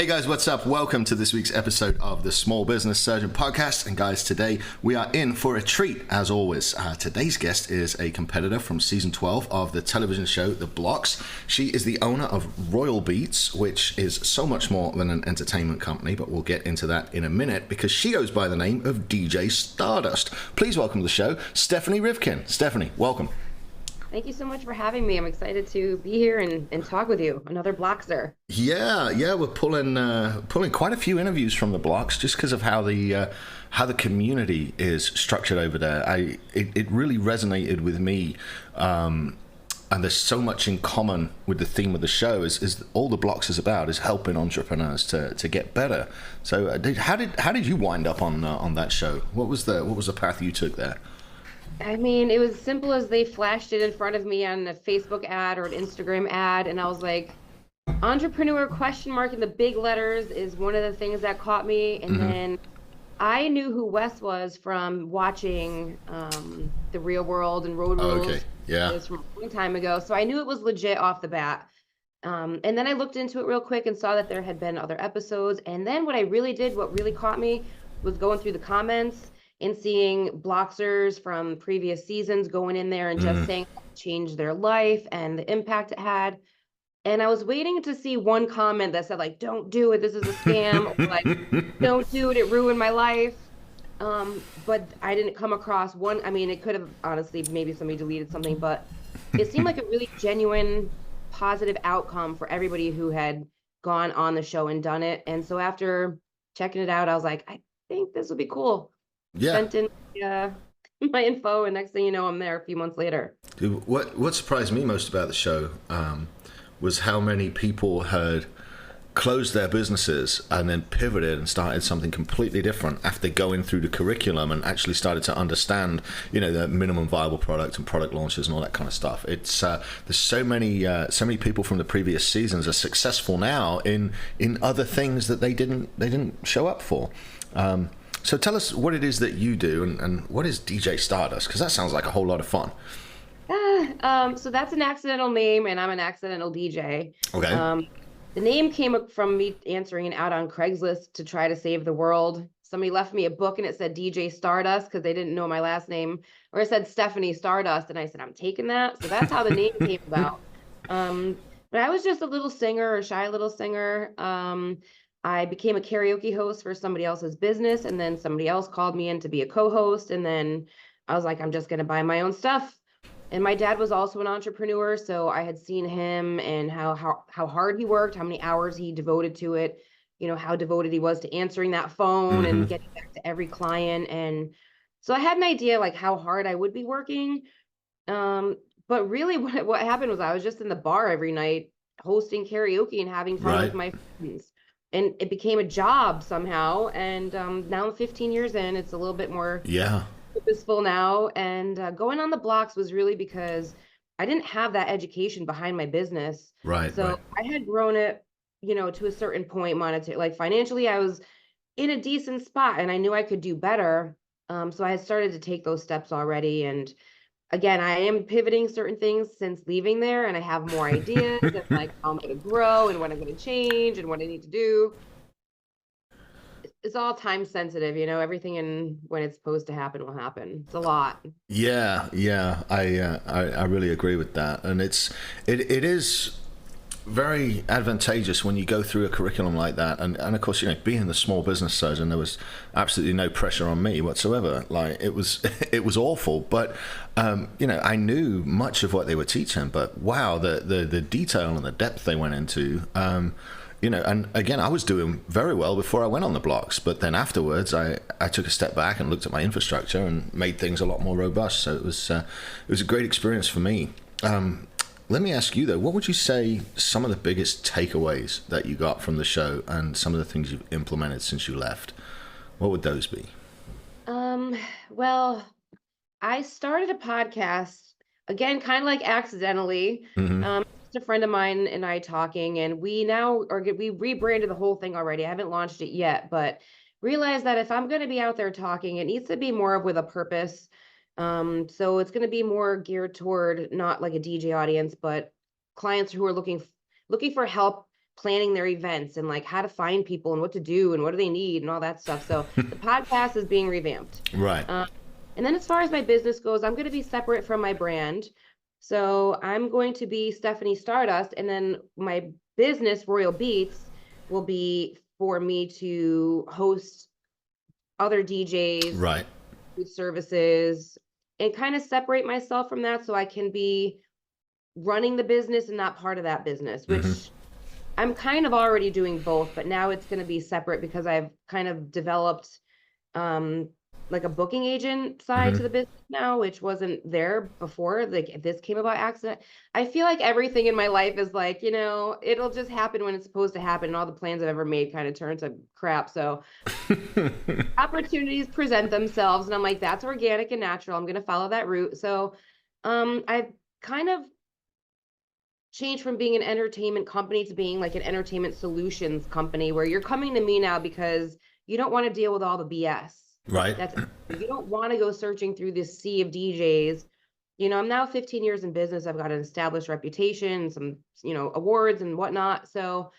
Hey guys, what's up? Welcome to this week's episode of the Small Business Surgeon Podcast. And guys, today we are in for a treat, as always. Today's guest is a competitor from season 12 of the television show, The Blox. She is the owner of Royal Beats, which is so much more than an entertainment company, but we'll get into that in a minute because she goes by the name of DJ Stardust. Please welcome to the show, Stephanie Rivkin. Stephanie, welcome. Thank you so much for having me. I'm excited to be here and talk with you. Another Bloxer. Yeah, we're pulling quite a few interviews from the Blox just because of how the community is structured over there. It really resonated with me, and there's so much in common with the theme of the show. Is all the Blox is about is helping entrepreneurs to get better. So, how did you wind up on that show? What was the path you took there? I mean, it was as simple as they flashed it in front of me on a Facebook ad or an Instagram ad, and I was like, entrepreneur question mark in the big letters is one of the things that caught me. And then I knew who Wes was from watching The Real World and Road Rules. Okay, yeah. It was from a long time ago, so I knew it was legit off the bat. And then I looked into it real quick and saw that there had been other episodes. And then what really caught me was going through the comments and seeing Bloxers from previous seasons going in there and just saying it changed their life and the impact it had. And I was waiting to see one comment that said, like, don't do it, this is a scam, or like, don't do it, it ruined my life. But I didn't come across one. I mean, it could have, honestly, maybe somebody deleted something, but it seemed like a really genuine, positive outcome for everybody who had gone on the show and done it. And so after checking it out, I was like, I think this would be cool. Yeah. Sent in my info, and next thing you know, I'm there a few months later. Dude, what surprised me most about the show was how many people had closed their businesses and then pivoted and started something completely different after going through the curriculum and actually started to understand, the minimum viable product and product launches and all that kind of stuff. It's there's so many people from the previous seasons are successful now in other things that they didn't show up for. So tell us what it is that you do and what is DJ Stardust? Because that sounds like a whole lot of fun. So that's an accidental name, and I'm an accidental DJ. Okay. The name came up from me answering an ad on Craigslist to try to save the world. Somebody left me a book and it said DJ Stardust because they didn't know my last name, or it said Stephanie Stardust, and I said, I'm taking that. So that's how the name came about. But I was just a little singer, a shy little singer. I became a karaoke host for somebody else's business, and then somebody else called me in to be a co-host, and then I was like, I'm just going to buy my own stuff. And my dad was also an entrepreneur, so I had seen him and how hard he worked, how many hours he devoted to it, how devoted he was to answering that phone and getting back to every client. And so I had an idea like how hard I would be working. But really what happened was I was just in the bar every night hosting karaoke and having fun with my friends. And it became a job somehow. And now 15 years in, it's a little bit more purposeful now. And going on the Blox was really because I didn't have that education behind my business. Right. So I had grown it, to a certain point monetary, like financially, I was in a decent spot and I knew I could do better. So I had started to take those steps already. And again, I am pivoting certain things since leaving there, and I have more ideas of like how I'm going to grow and what I'm going to change and what I need to do. It's all time sensitive, everything and when it's supposed to happen will happen. It's a lot. Yeah. I really agree with that, and it is very advantageous when you go through a curriculum like that, and of course, being the small business surgeon, there was absolutely no pressure on me whatsoever. Like it was awful, but I knew much of what they were teaching, but wow, the detail and the depth they went into, and again, I was doing very well before I went on the Blox, but then afterwards I took a step back and looked at my infrastructure and made things a lot more robust. So it was a great experience for me. Let me ask you though, what would you say some of the biggest takeaways that you got from the show and some of the things you've implemented since you left? What would those be? Well, I started a podcast again, kind of like accidentally. Just a friend of mine and I talking, and we rebranded the whole thing already. I haven't launched it yet, but realized that if I'm going to be out there talking, it needs to be more with a purpose. So it's going to be more geared toward not like a DJ audience, but clients who are looking for help planning their events and like how to find people and what to do and what do they need and all that stuff. So the podcast is being revamped. Right. And then as far as my business goes, I'm going to be separate from my brand. So I'm going to be Stephanie Stardust, and then my business, Royal Beats, will be for me to host other DJs, Right. food services, and kind of separate myself from that so I can be running the business and not part of that business, which I'm kind of already doing both, but now it's going to be separate because I've kind of developed like a booking agent side to the business now, which wasn't there before. Like this came about accident. I feel like everything in my life is like, you know, it'll just happen when it's supposed to happen, and all the plans I've ever made kind of turn to crap. So opportunities present themselves, and I'm like, that's organic and natural. I'm going to follow that route. So I've kind of changed from being an entertainment company to being like an entertainment solutions company, where you're coming to me now because you don't want to deal with all the BS. Right. That's You don't want to go searching through this sea of DJs. You know, I'm now 15 years in business. I've got an established reputation, some, you know, awards and whatnot. So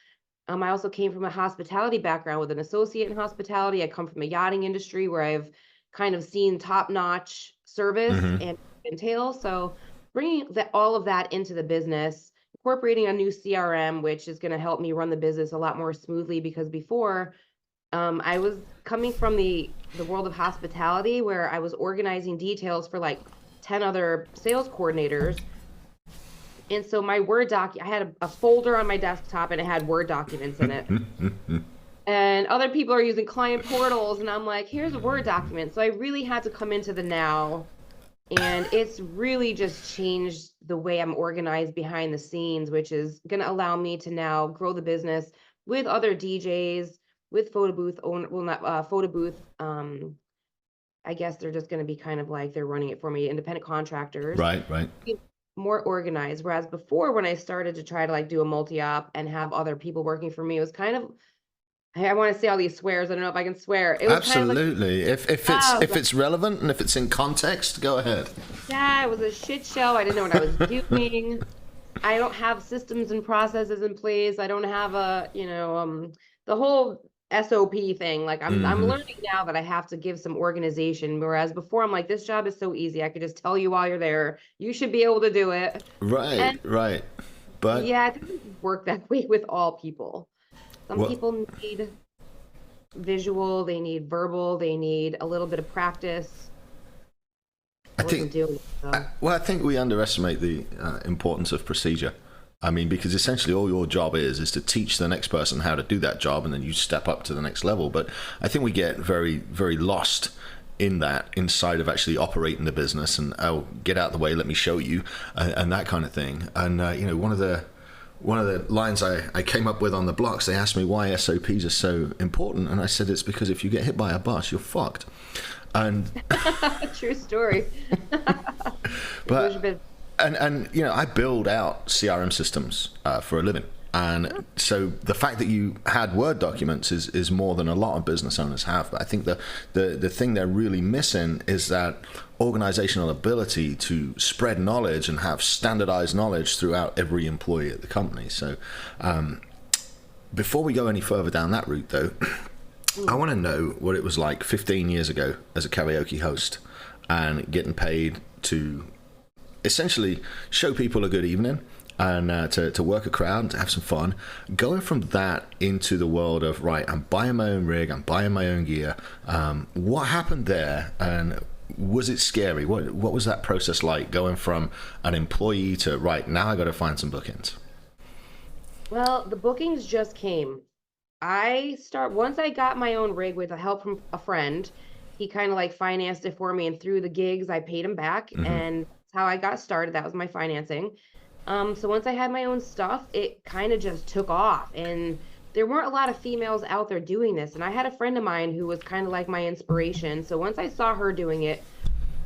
I also came from a hospitality background with an associate in hospitality. I come from a yachting industry where I've kind of seen top-notch service and entail. So bringing all of that into the business, incorporating a new CRM, which is going to help me run the business a lot more smoothly, because before I was coming from the world of hospitality where I was organizing details for like 10 other sales coordinators. And so my Word doc, I had a folder on my desktop and it had Word documents in it. And other people are using client portals, and I'm like, here's a Word document. So I really had to come into the now. And it's really just changed the way I'm organized behind the scenes, which is going to allow me to now grow the business with other DJs, with photo booth owner, well, not photo booth. I guess they're just going to be kind of like they're running it for me, independent contractors. Right. Right. More organized. Whereas before, when I started to try to like do a multi-op and have other people working for me, it was kind of, I want to say all these swears. I don't know if I can swear. It was Absolutely. Kind of Like, if it's relevant and if it's in context, go ahead. yeah, it was a shit show. I didn't know what I was doing. I don't have systems and processes in place. I don't have a, you know, the whole SOP thing. Like I'm learning now that I have to give some organization. Whereas before I'm like, this job is so easy. I could just tell you while you're there, you should be able to do it. Right. And Right. But yeah, it doesn't work that way with all people. Some people need visual, they need verbal, they need a little bit of practice. I think, I think we underestimate the importance of procedure. I mean, because essentially all your job is to teach the next person how to do that job, and then you step up to the next level. But I think we get very, very lost in that, inside of actually operating the business and, oh, get out of the way, let me show you, and that kind of thing. And you know, one of the lines I came up with on the Blox, they asked me why SOPs are so important, and I said it's because if you get hit by a bus, you're fucked. And true story. But and you know, I build out CRM systems for a living, and so the fact that you had Word documents is more than a lot of business owners have. But I think the thing they're really missing is that organizational ability to spread knowledge and have standardized knowledge throughout every employee at the company. So before we go any further down that route, though, I want to know what it was like 15 years ago as a karaoke host and getting paid to essentially show people a good evening and to work a crowd and to have some fun. Going from that into the world of, right, I'm buying my own rig, I'm buying my own gear. What happened there, and was it scary? What was that process like, going from an employee to, right, now I got to find some bookings? Well, the bookings just came. Once I got my own rig with the help from a friend, he kind of like financed it for me, and through the gigs, I paid him back, and that's how I got started. That was my financing. So once I had my own stuff, it kind of just took off, and there weren't a lot of females out there doing this. And I had a friend of mine who was kind of like my inspiration. So once I saw her doing it,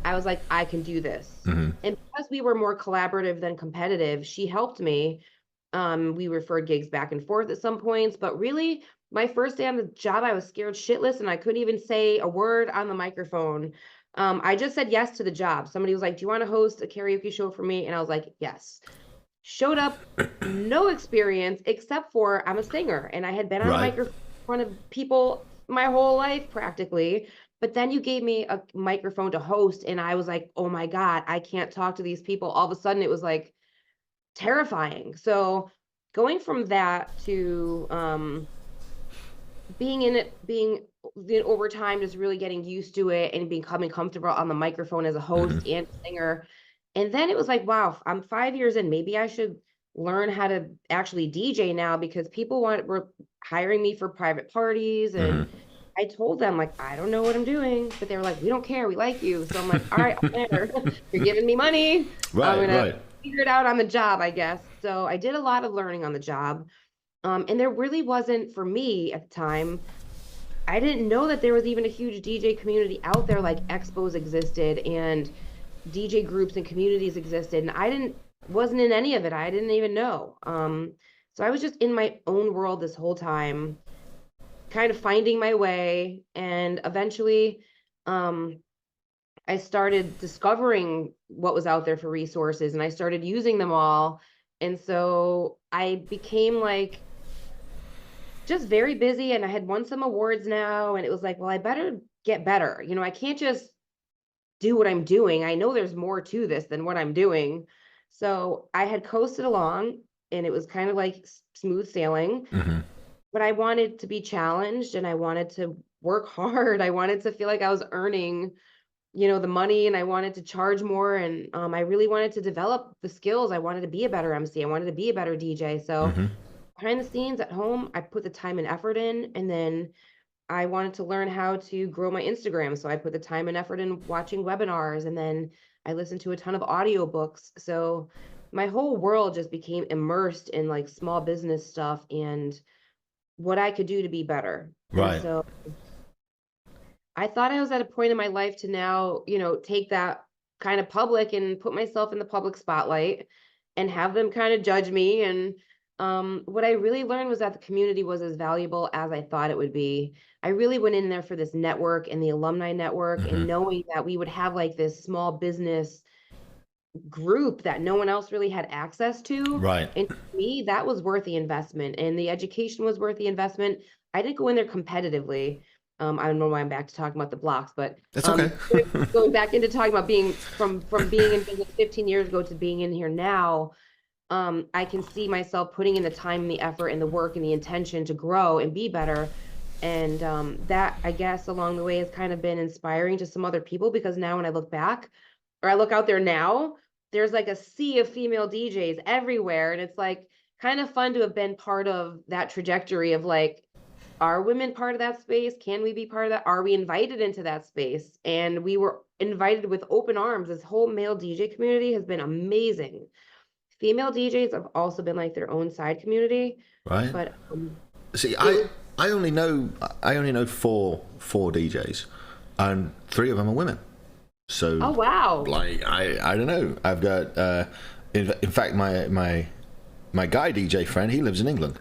I was like, I can do this. And because we were more collaborative than competitive, she helped me. We referred gigs back and forth at some points, but really my first day on the job, I was scared shitless and I couldn't even say a word on the microphone. I just said yes to the job. Somebody was like, do you want to host a karaoke show for me? And I was like, yes. showed up, no experience except for I'm a singer and I had been on a Right. microphone in front of people my whole life practically. But then you gave me a microphone to host, and I was like, oh my God, I can't talk to these people. All of a sudden, it was like terrifying. So going from that to being in it, being over time, just really getting used to it and becoming comfortable on the microphone as a host and singer. And then it was like, wow, I'm 5 years in. Maybe I should learn how to actually DJ now because people were hiring me for private parties. Hmm. And I told them, like, I don't know what I'm doing, but they were like, we don't care. We like you. So I'm like, all right, I'm there. You're giving me money. I'm Right, going to right. figure it out on the job, I guess. So I did a lot of learning on the job. And there really wasn't, for me at the time, I didn't know that there was even a huge DJ community out there, like expos existed and DJ groups and communities existed. And I wasn't in any of it. I didn't even know. So I was just in my own world this whole time, kind of finding my way. And eventually, um, I started discovering what was out there for resources and I started using them all. And so I became like just very busy and I had won some awards now. And it was like, well, I better get better. I can't just do what I'm doing. I know there's more to this than what I'm doing. So I had coasted along and it was kind of like smooth sailing, Hmm. but I wanted to be challenged and I wanted to work hard. I wanted to feel like I was earning, the money, and I wanted to charge more. And I really wanted to develop the skills. I wanted to be a better MC. I wanted to be a better DJ. So Hmm. behind the scenes at home, I put the time and effort in, and then I wanted to learn how to grow my Instagram. So I put the time and effort in watching webinars, and then I listened to a ton of audiobooks. So my whole world just became immersed in like small business stuff and what I could do to be better. And Right. so I thought I was at a point in my life to now, take that kind of public and put myself in the public spotlight and have them kind of judge me. And what I really learned was that the community was as valuable as I thought it would be. I really went in there for this network and the alumni network and Hmm. knowing that we would have like this small business group that no one else really had access to. Right. And to me, that was worth the investment and the education was worth the investment. I didn't go in there competitively. I don't know why I'm back to talking about the blocks, but It's okay. going back into talking about being from being in business 15 years ago to being in here now, I can see myself putting in the time and the effort and the work and the intention to grow and be better. And that, I guess, along the way has kind of been inspiring to some other people because now when I look back or I look out there now, there's like a sea of female DJs everywhere. And it's like kind of fun to have been part of that trajectory of like, are women part of that space? Can we be part of that? Are we invited into that space? And we were invited with open arms. This whole male DJ community has been amazing. Female DJs have also been like their own side community, Right. but See, it I was, I only know four DJs, and three of them are women. oh So, wow. like, I don't know. I've got in fact my guy DJ friend, he lives in England,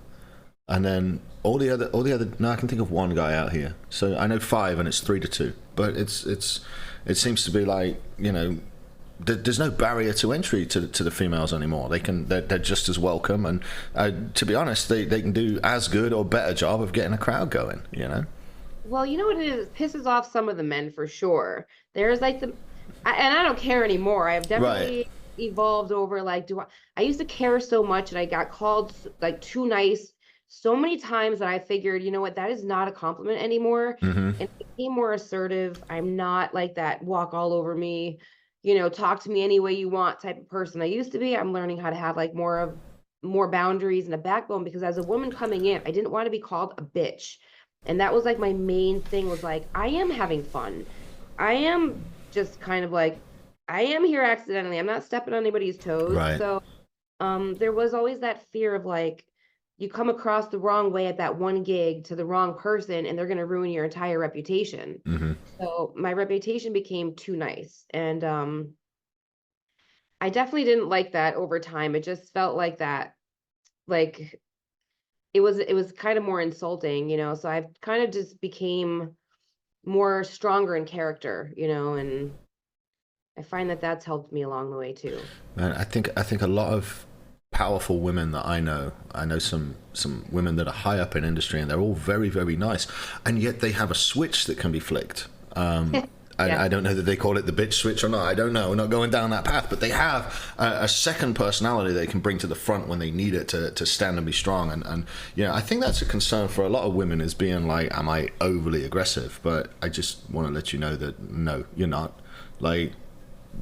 and then all the other. No, I can think of one guy out here. So I know five, and it's 3-2. But it seems to be like, there's no barrier to entry to the females anymore. They're just as welcome, and to be honest, they can do as good or better job of getting a crowd going. Well, you know what it is? It pisses off some of the men for sure. There's like and I don't care anymore. I've Right. definitely evolved over like, I used to care so much and I got called like too nice so many times that I figured, you know what, that is not a compliment anymore. Hmm. And I became more assertive. I'm not like that walk all over me, talk to me any way you want type of person I used to be. I'm learning how to have like more boundaries and a backbone because as a woman coming in, I didn't want to be called a bitch. And that was like my main thing was like, I am having fun. I am just kind of like, I am here accidentally. I'm not stepping on anybody's toes. Right. So there was always that fear of like, you come across the wrong way at that one gig to the wrong person and they're going to ruin your entire reputation. Hmm. So my reputation became too nice. And I definitely didn't like that over time. It just felt like that, like it was kind of more insulting, so I've kind of just became more stronger in character, and I find that that's helped me along the way too. Man, I think a lot of powerful women that I know. I know some women that are high up in industry, and they're all very, very nice, and yet they have a switch that can be flicked. Yeah. I don't know that they call it the bitch switch or not. I don't know. We're not going down that path. But they have a second personality they can bring to the front when they need it to stand and be strong. And I think that's a concern for a lot of women, is being like, am I overly aggressive? But I just want to let you know that no, you're not. Like,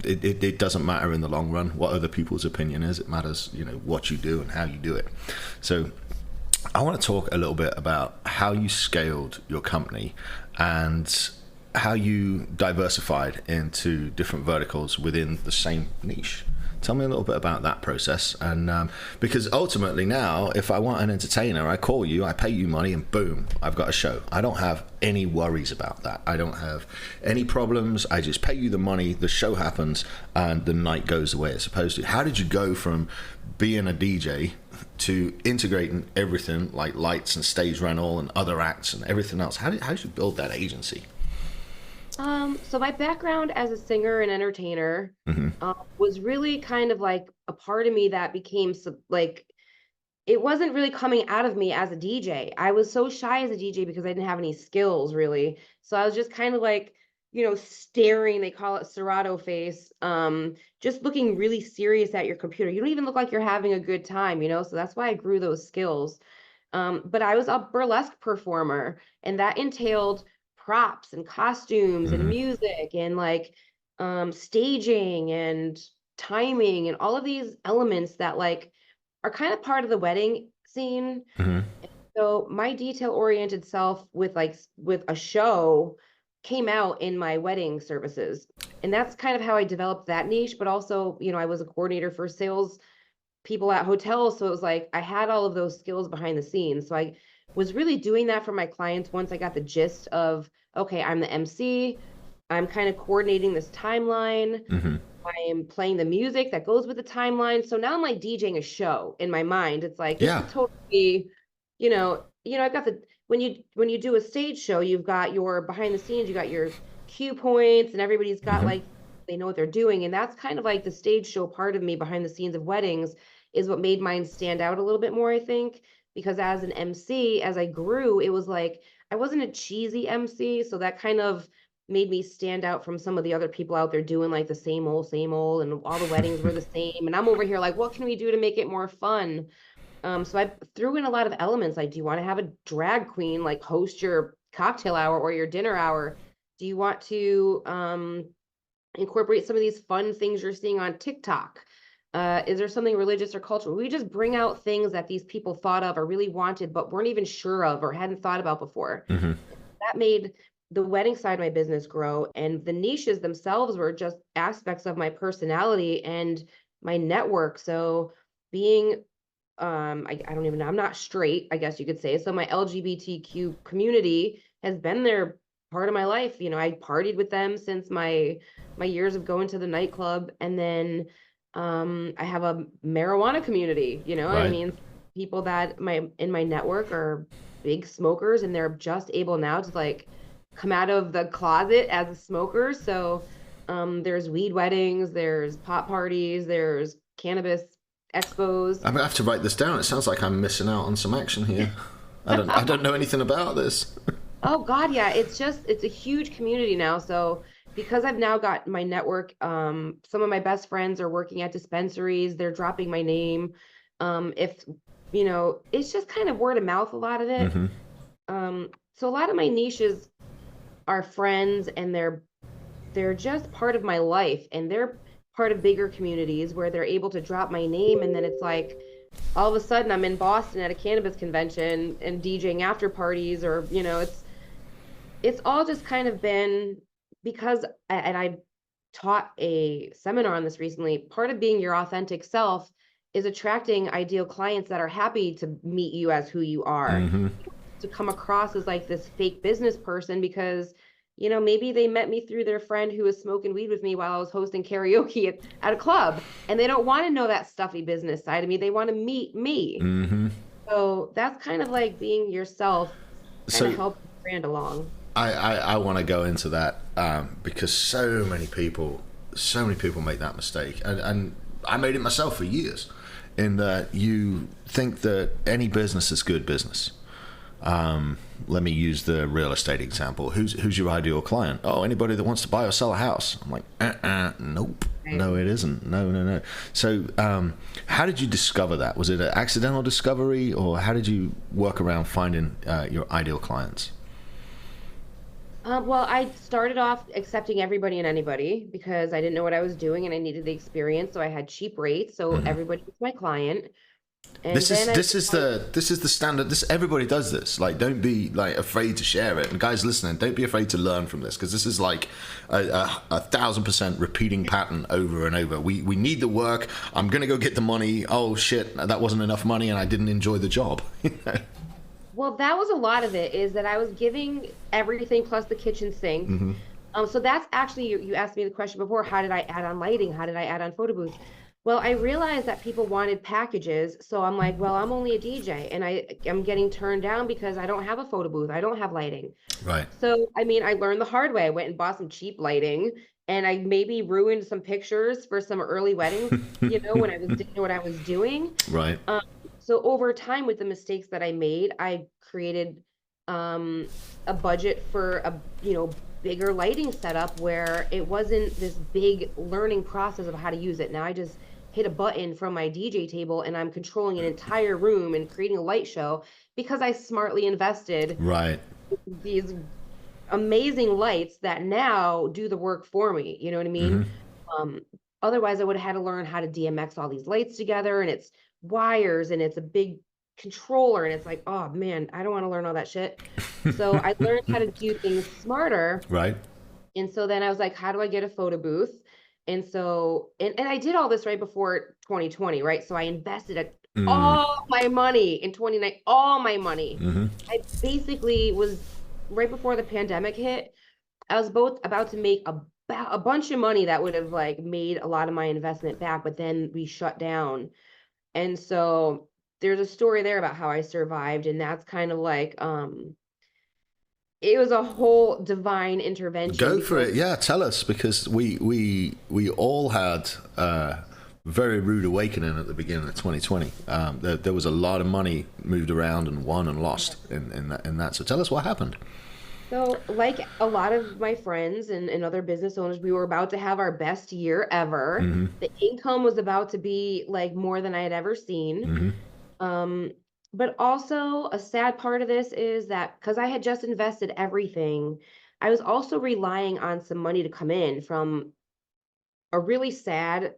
it doesn't matter in the long run what other people's opinion is. It matters, what you do and how you do it. So I want to talk a little bit about how you scaled your company and how you diversified into different verticals within the same niche. Tell me a little bit about that process. And because ultimately now, if I want an entertainer, I call you, I pay you money, and boom, I've got a show. I don't have any worries about that. I don't have any problems. I just pay you the money, the show happens, and the night goes the way it's supposed to. How did you go from being a DJ to integrating everything like lights and stage rental and other acts and everything else? How did you build that agency? So my background as a singer and entertainer was really kind of like a part of me that became like, it wasn't really coming out of me as a DJ. I was so shy as a DJ because I didn't have any skills really. So I was just kind of like, staring, they call it Serato face, just looking really serious at your computer. You don't even look like you're having a good time, so that's why I grew those skills. But I was a burlesque performer, and that entailed props and costumes and music and like staging and timing and all of these elements that like are kind of part of the wedding scene. So my detail oriented self with a show came out in my wedding services, and that's kind of how I developed that niche. But also, I was a coordinator for sales people at hotels, so it was like I had all of those skills behind the scenes. So I was really doing that for my clients once I got the gist of, okay, I'm the MC, I'm kind of coordinating this timeline, I am playing the music that goes with the timeline. So now I'm like DJing a show in my mind. It's like, this is totally, I've got when you do a stage show, you've got your behind the scenes, you got your cue points, and everybody's got like, they know what they're doing. And that's kind of like the stage show part of me behind the scenes of weddings is what made mine stand out a little bit more, I think, because as an MC, as I grew, it was like, I wasn't a cheesy MC. So that kind of made me stand out from some of the other people out there doing like the same old, and all the weddings were the same. And I'm over here like, what can we do to make it more fun? So I threw in a lot of elements. Like, do you want to have a drag queen like host your cocktail hour or your dinner hour? Do you want to incorporate some of these fun things you're seeing on TikTok? Is there something religious or cultural? We just bring out things that these people thought of or really wanted, but weren't even sure of or hadn't thought about before. That made the wedding side of my business grow, and the niches themselves were just aspects of my personality and my network. So being, I don't even know, I'm not straight, I guess you could say. So my LGBTQ community has been there part of my life. I partied with them since my years of going to the nightclub. And then I have a marijuana community, I mean, people that in my network are big smokers, and they're just able now to like come out of the closet as a smoker. So there's weed weddings, there's pot parties, there's cannabis expos. I'm gonna have to write this down. It sounds like I'm missing out on some action here. I don't know anything about this. Oh God, yeah. It's a huge community now. So because I've now got my network, some of my best friends are working at dispensaries. They're dropping my name. If it's just kind of word of mouth, a lot of it. So a lot of my niches are friends, and they're just part of my life, and they're part of bigger communities where they're able to drop my name. And then it's like, all of a sudden I'm in Boston at a cannabis convention and DJing after parties, or, it's all just kind of been because, and I taught a seminar on this recently, part of being your authentic self is attracting ideal clients that are happy to meet you as who you are, to come across as like this fake business person because, maybe they met me through their friend who was smoking weed with me while I was hosting karaoke at a club, and they don't want to know that stuffy business side of me. They want to meet me. So that's kind of like being yourself and help the brand along. I want to go into that because so many people make that mistake, and I made it myself for years, in that you think that any business is good business. Let me use the real estate example. Who's your ideal client? Oh, anybody that wants to buy or sell a house. I'm like, nope. Right. No, it isn't. No. So, how did you discover that? Was it an accidental discovery, or how did you work around finding your ideal clients? Well, I started off accepting everybody and anybody because I didn't know what I was doing and I needed the experience. So I had cheap rates. So Mm-hmm. everybody was my client. And This is then the standard. This everybody does this. Like, don't be like afraid to share it. And guys listening, don't be afraid to learn from this, because this is like a 1,000% repeating pattern over and over. We need the work. I'm gonna go get the money. Oh shit, that wasn't enough money, and I didn't enjoy the job. well, that was a lot of it is that I was giving everything plus the kitchen sink. Mm-hmm. So that's actually, you asked me the question before, how did I add on lighting? How did I add on photo booths? Well, I realized that people wanted packages. So I'm like, well, I'm only a DJ and I'm getting turned down because I don't have a photo booth. I don't have lighting. Right. So, I mean, I learned the hard way. I went and bought some cheap lighting and I maybe ruined some pictures for some early weddings, when I didn't know what I was doing. Right. Um, so over time with the mistakes that I made, I created um, a budget for a, bigger lighting setup where it wasn't this big learning process of how to use it. Now I just hit a button from my DJ table and I'm controlling an entire room and creating a light show because I smartly invested Right. these amazing lights that now do the work for me. You know what I mean? Mm-hmm. Um, Otherwise I would have had to learn how to DMX all these lights together and it's wires and it's a big controller and it's like, oh man, I don't want to learn all that shit. So I learned how to do things smarter. Right. And so then I was like, how do I get a photo booth? And so, and I did all this right before 2020, right? So I invested Mm. all my money in 29, all my money. Mm-hmm. I basically was right before the pandemic hit. I was both about to make a bunch of money that would have like made a lot of my investment back, but then we shut down. And so there's a story there about how I survived, and that's kind of like it was a whole divine intervention Go for because it. Yeah, tell us, because we all had very rude awakening at the beginning of 2020. There was a lot of money moved around and won and lost in that. So tell us what happened. so like a lot of my friends and other business owners, we were about to have our best year ever. Mm-hmm. The income was about to be like more than I had ever seen. Mm-hmm. Um, but also a sad part of this is that because I had just invested everything, I was also relying on some money to come in from a really sad,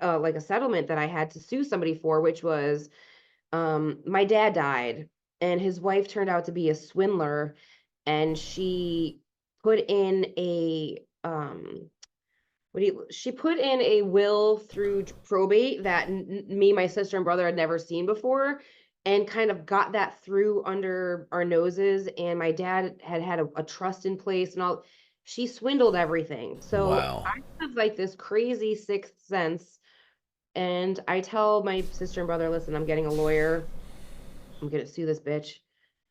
like a settlement that I had to sue somebody for, which was my dad died and his wife turned out to be a swindler and she put in a she put in a will through probate that me, my sister, and brother had never seen before, and kind of got that through under our noses. And my dad had a trust in place and all. She swindled everything. So Wow. I have like this crazy sixth sense, and I tell my sister and brother, "Listen, I'm getting a lawyer. I'm gonna sue this bitch.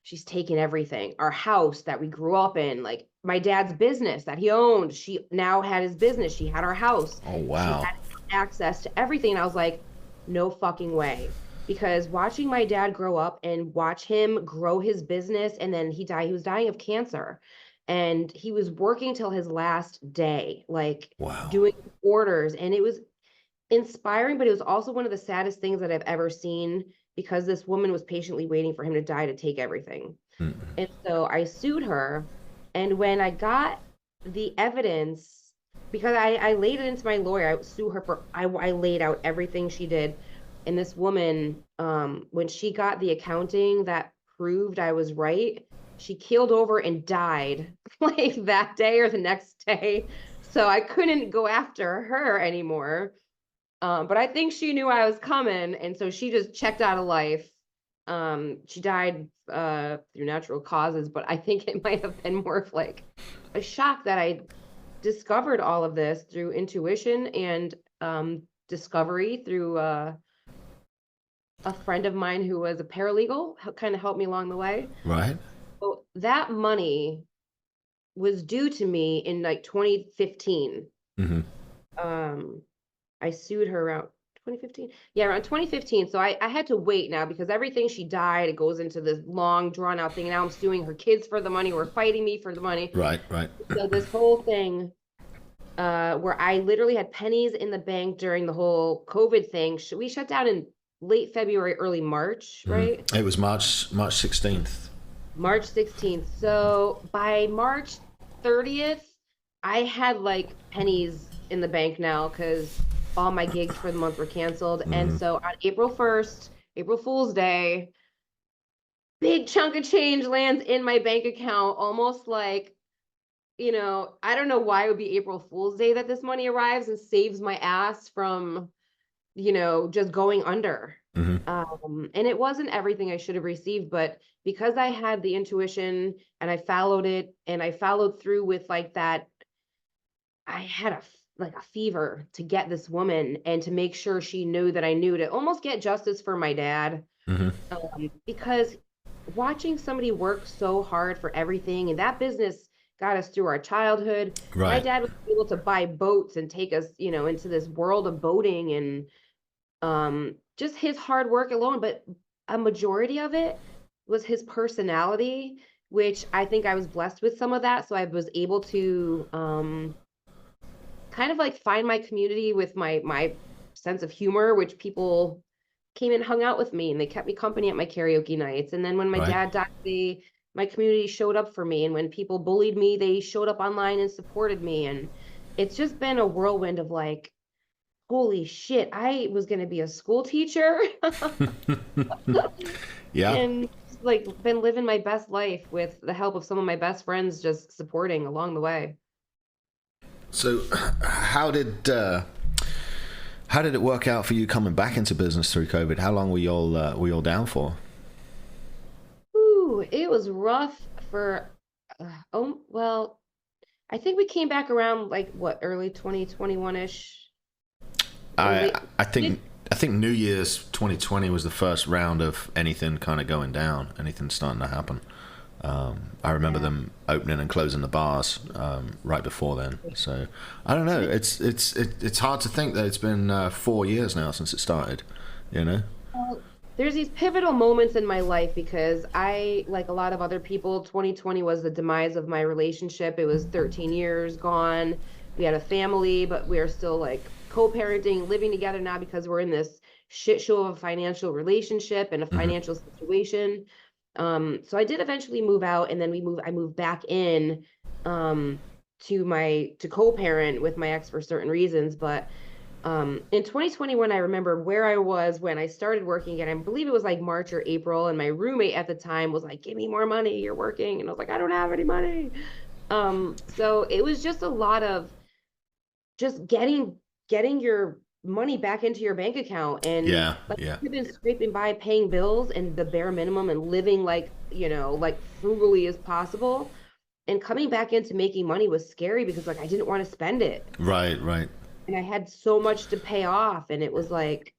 She's taken everything. Our house that we grew up in, like my dad's business that he owned, she now had his business. She had our house. Oh She wow. had access to everything." And I was like, no fucking way. Because watching my dad grow up and watch him grow his business, and then he died, he was dying of cancer. And he was working till his last day, like Wow. doing orders. And it was inspiring, but it was also one of the saddest things that I've ever seen because this woman was patiently waiting for him to die to take everything. Mm. And so I sued her. And when I got the evidence, because I laid it into my lawyer, I sue her for, I laid out everything she did. And this woman, when she got the accounting that proved I was right, she keeled over and died like that day or the next day. So I couldn't go after her anymore. But I think she knew I was coming, and so she just checked out of life. She died through natural causes, but I think it might have been more of like a shock that I discovered all of this through intuition and discovery through a friend of mine who was a paralegal, kind of helped me along the way. Right. So that money was due to me in like 2015. Mm-hmm. Um, I sued her around 2015. Yeah, around 2015. So I had to wait now because everything she died, it goes into this long drawn out thing. Now I'm suing her kids for the money or fighting me for the money. Right, right. So this whole thing where I literally had pennies in the bank during the whole COVID thing. We shut down in late February, early March, right? It was March 16th. March 16th. So by March 30th, I had like pennies in the bank now because all my gigs for the month were canceled. And so on April 1st, April Fool's Day, big chunk of change lands in my bank account, almost like, I don't know why it would be April Fool's Day that this money arrives and saves my ass from, just going under. And it wasn't everything I should have received, but because I had the intuition and I followed it and I followed through with like that, I had a fever to get this woman and to make sure she knew that I knew, to almost get justice for my dad. Because watching somebody work so hard for everything, and that business got us through our childhood. Right. My dad was able to buy boats and take us, into this world of boating and just his hard work alone. But a majority of it was his personality, which I think I was blessed with some of that. So I was able to kind of like find my community with my sense of humor, which people came and hung out with me and they kept me company at my karaoke nights. And then when my dad died, my community showed up for me. And when people bullied me, they showed up online and supported me. And it's just been a whirlwind of like, holy shit, I was going to be a school teacher. Yeah. And like been living my best life with the help of some of my best friends just supporting along the way. So how did it work out for you coming back into business through COVID? How long were you all down for? Ooh, it was rough for well, I think we came back around like what, early 2021-ish. I think New Year's 2020 was the first round of anything kind of going down, anything starting to happen. I remember them opening and closing the bars right before then. So I don't know. It's hard to think that it's been 4 years now since it started. Well, there's these pivotal moments in my life because I, like a lot of other people, 2020 was the demise of my relationship. It was 13 years gone. We had a family, but we are still like co-parenting, living together now because we're in this shit show of a financial relationship and a financial situation. So I did eventually move out, and then I moved back in to co-parent with my ex for certain reasons. But in 2021, I remember where I was when I started working again. I believe it was like March or April, and my roommate at the time was like, "Give me more money, you're working." And I was like, "I don't have any money." So it was just a lot of just getting your money back into your bank account. And I've been scraping by paying bills and the bare minimum and living like, like frugally as possible. And coming back into making money was scary because like I didn't want to spend it. Right. And I had so much to pay off, and it was like,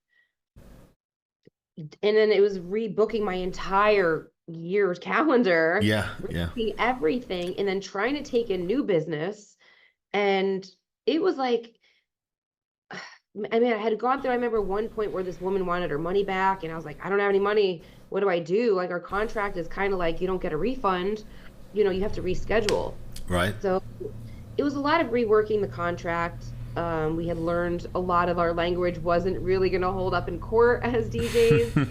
and then it was rebooking my entire year's calendar. Everything, and then trying to take in new business. And it was like, I mean, I had gone through, I remember one point where this woman wanted her money back, and I was like, I don't have any money. What do I do? Like, our contract is kind of like, you don't get a refund, you have to reschedule. Right. So it was a lot of reworking the contract. We had learned a lot of our language wasn't really going to hold up in court as DJs.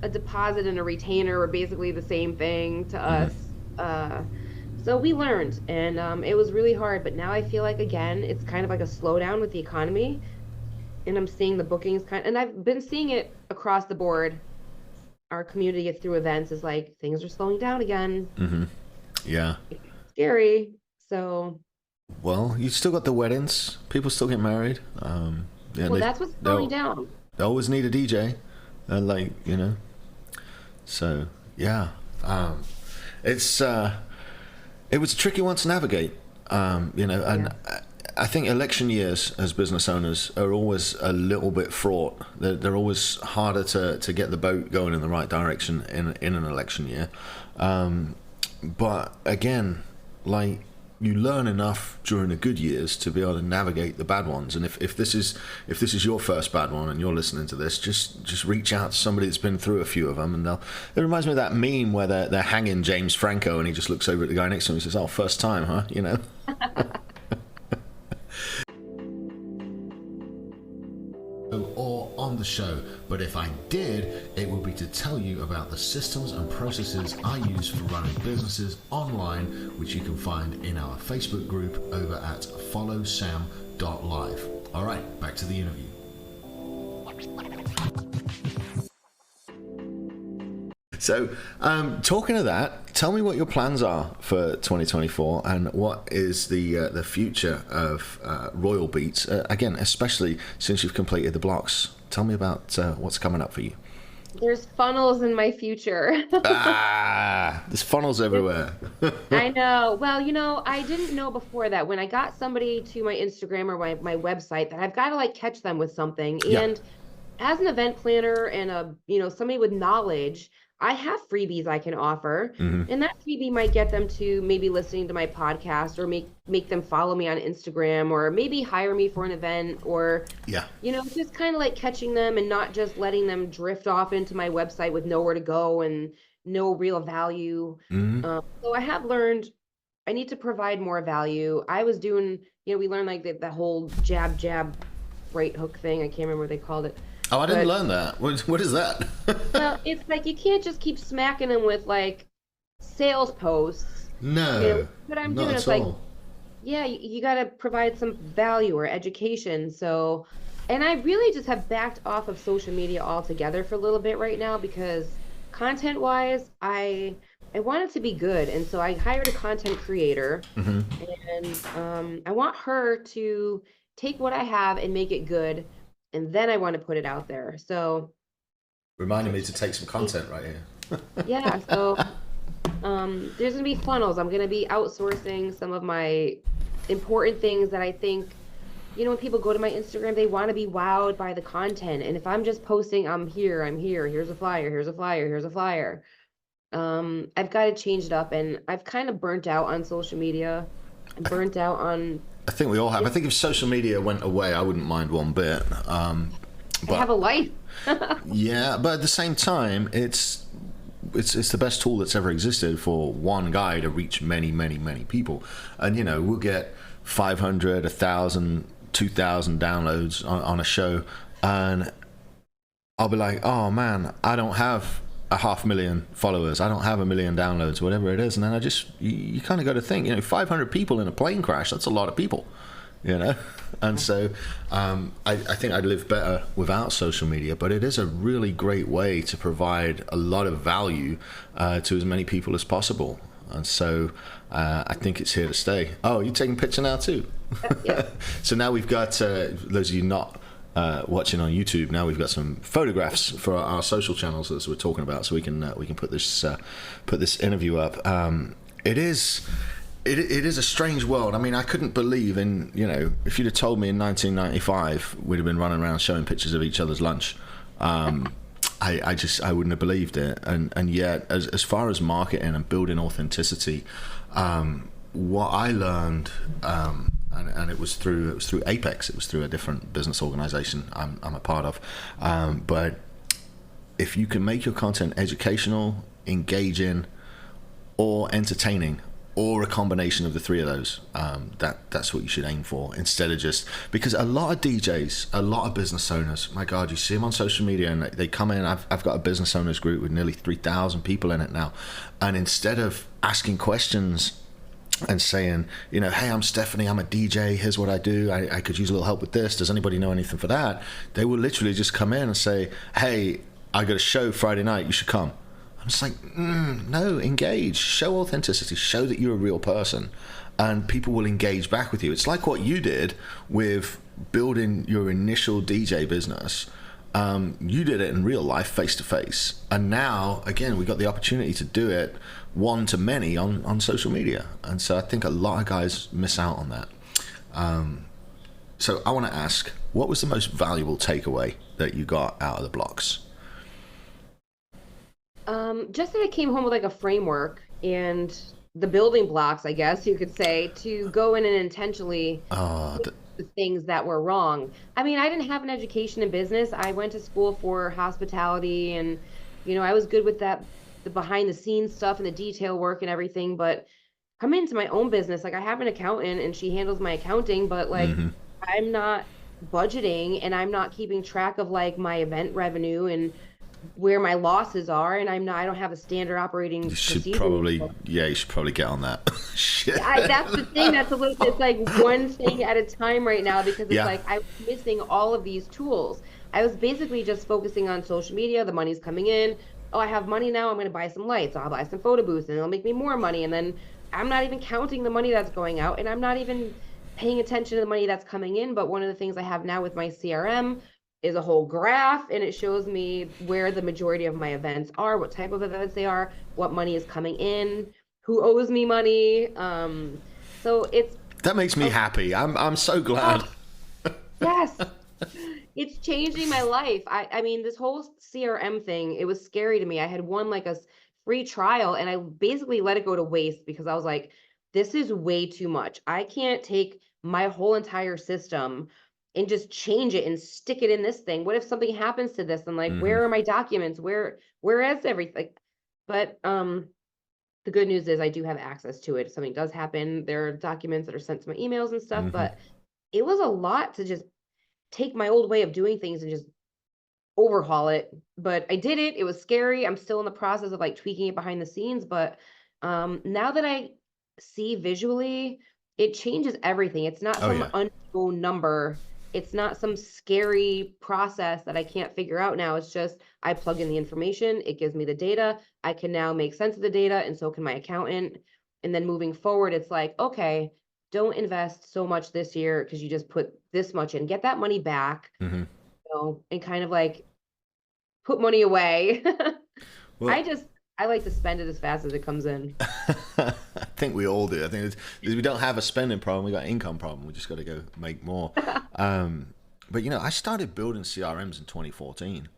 A deposit and a retainer were basically the same thing to us. So we learned, and it was really hard, but now I feel like, again, it's kind of like a slowdown with the economy, and I'm seeing the bookings and I've been seeing it across the board. Our community through events is like, things are slowing down again. Yeah. It's scary. So. Well, you still got the weddings. People still get married. That's what's slowing down. They always need a DJ, So, yeah. It was a tricky one to navigate, and I think election years as business owners are always a little bit fraught. They're always harder to get the boat going in the right direction in an election year. But again, like, you learn enough during the good years to be able to navigate the bad ones. And if this is your first bad one and you're listening to this, just reach out to somebody that's been through a few of them, and it reminds me of that meme where they're hanging James Franco and he just looks over at the guy next to him and says, "Oh, first time, huh?" You know. Or on the show, but if I did, it would be to tell you about the systems and processes I use for running businesses online, which you can find in our Facebook group over at followsam.live. All right, back to the interview. So, talking of that, tell me what your plans are for 2024 and what is the future of Royal Beats, again, especially since you've completed the Blox. Tell me about what's coming up for you. There's funnels in my future. There's funnels everywhere. I know. Well, I didn't know before that when I got somebody to my Instagram or my website that I've got to like catch them with something. Yeah. And as an event planner and somebody with knowledge, I have freebies I can offer, and that freebie might get them to maybe listening to my podcast, or make them follow me on Instagram, or maybe hire me for an event, or just kind of like catching them and not just letting them drift off into my website with nowhere to go and no real value. So I have learned I need to provide more value. I was doing, we learned like the whole jab, right hook thing. I can't remember what they called it. Oh, I didn't learn that. What is that? Well, it's like you can't just keep smacking them with like sales posts. No, what I'm doing is like, you got to provide some value or education. So, and I really just have backed off of social media altogether for a little bit right now because content-wise, I want it to be good, and so I hired a content creator, and I want her to take what I have and make it good. And then I want to put it out there. So reminding me to take some content right here. Yeah. So there's going to be funnels. I'm going to be outsourcing some of my important things that I think, when people go to my Instagram, they want to be wowed by the content. And if I'm just posting, I'm here, here's a flyer, here's a flyer, here's a flyer. I've got to change it up. And I've kind of burnt out on social media. I'm burnt out on... I think we all have. I think if social media went away, I wouldn't mind one bit. But I have a life. Yeah, but at the same time, it's the best tool that's ever existed for one guy to reach many, many, many people. And we'll get 500, 1,000, 2,000 downloads on a show, and I'll be like, oh man, I don't have 500,000 followers, I don't have 1 million downloads, whatever it is. And then you kind of got to think, 500 people in a plane crash, that's a lot of people, and so I think I'd live better without social media, but it is a really great way to provide a lot of value to as many people as possible. And so I think it's here to stay. Oh, you're taking a picture now too? Yeah. So now we've got those of you not watching on YouTube, now we've got some photographs for our social channels as we're talking about, so we can put this interview up. It is a strange world. I mean, I couldn't believe if you'd have told me in 1995 we'd have been running around showing pictures of each other's lunch. I wouldn't have believed it. And yet, as far as marketing and building authenticity, what I learned, and it was through Apex. It was through a different business organization I'm a part of. But if you can make your content educational, engaging, or entertaining, or a combination of the three of those, that's what you should aim for, instead of just, because a lot of DJs, a lot of business owners, my God, you see them on social media and they come in. I've got a business owners group with nearly 3,000 people in it now, and instead of asking questions and saying, hey, I'm Stephanie, I'm a DJ, here's what I do, I could use a little help with this, does anybody know anything for that? They will literally just come in and say, hey, I got a show Friday night, you should come. I'm just like, no, engage, show authenticity, show that you're a real person, and people will engage back with you. It's like what you did with building your initial DJ business. You did it in real life, face to face, and now again we got the opportunity to do it one to many on social media. And so I think a lot of guys miss out on that. So I want to ask, what was the most valuable takeaway that you got out of the Blox? Just that I came home with like a framework, and the building blocks, I guess you could say, to go in and intentionally Oh, fix the things that were wrong. I mean, I didn't have an education in business. I went to school for hospitality and, I was good with that, the behind the scenes stuff and the detail work and everything. But coming into my own business, like I have an accountant and she handles my accounting, but like hmm. I'm not budgeting and I'm not keeping track of like my event revenue and where my losses are. And I don't have a standard You operating should procedure. probably, yeah, you should probably get on that. Shit. That's the thing. That's a little, it's like one thing at a time right now because it's Yeah. like I was missing all of these tools. I was basically just focusing on social media. The money's coming in. Oh, I have money now. I'm going to buy some lights. I'll buy some photo booths and it'll make me more money. And then I'm not even counting the money that's going out and I'm not even paying attention to the money that's coming in. But one of the things I have now with my CRM is a whole graph and it shows me where the majority of my events are, what type of events they are, what money is coming in, who owes me money. So it's That makes me oh, happy. I'm so glad. oh, yes, it's changing my life. I mean, this whole CRM thing, it was scary to me. I had won like a free trial and I basically let it go to waste because I was like, this is way too much. I can't take my whole entire system and just change it and stick it in this thing. What if something happens to this? And like, Hmm. where are my documents? Where is everything? But the good news is I do have access to it. If something does happen, there are documents that are sent to my emails and stuff, Hmm. but it was a lot to just take my old way of doing things and just overhaul it. But I did it. It was scary. I'm still in the process of like tweaking it behind the scenes, but now that I see visually, it changes everything. It's not Oh some yeah. unknown number. It's not some scary process that I can't figure out now. It's just I plug in the information, it gives me the data. I can now make sense of the data, and so can my accountant. And then moving forward, it's like, okay, don't invest so much this year because you just put this much in. Get that money back, Hmm. and kind of like put money away. Well, I just I like to spend it as fast as it comes in. I think we all do. I think we don't have a spending problem. We got an income problem. We just got to go make more. Um, but I started building CRMs in 2014,